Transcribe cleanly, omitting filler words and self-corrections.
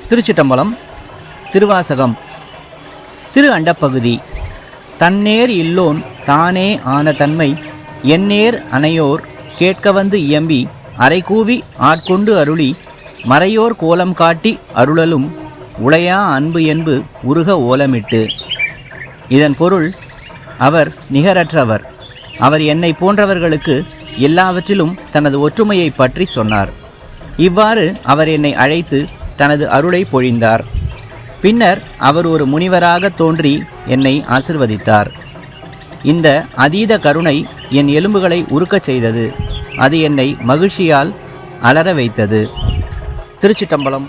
திருச்சிட்டம்பலம். திருவாசகம். திரு அண்டப்பகுதி. தன்னேர் இல்லோன் தானே ஆன தன்மை எந்நேர் அனையோர் கேட்க வந்து இயம்பி அரைகூவி ஆட்கொண்டு அருளி மறையோர் கோலம் காட்டி அருளலும் உளையா அன்பு என்பு உருக ஓலமிட்டு. இதன் பொருள், அவர் நிகரற்றவர். அவர் என்னை போன்றவர்களுக்கு எல்லாவற்றிலும் தனது ஒற்றுமையை பற்றி சொன்னார். இவ்வாறு அவர் என்னை அழைத்து தனது அருளை பொழிந்தார். பின்னர் அவர் ஒரு முனிவராக தோன்றி என்னை ஆசிர்வதித்தார். இந்த அதீத கருணை என் எலும்புகளை உருக்கச் செய்தது. அது என்னை மகிழ்ச்சியால் அலற வைத்தது. திருச்சிட்டம்பலம்.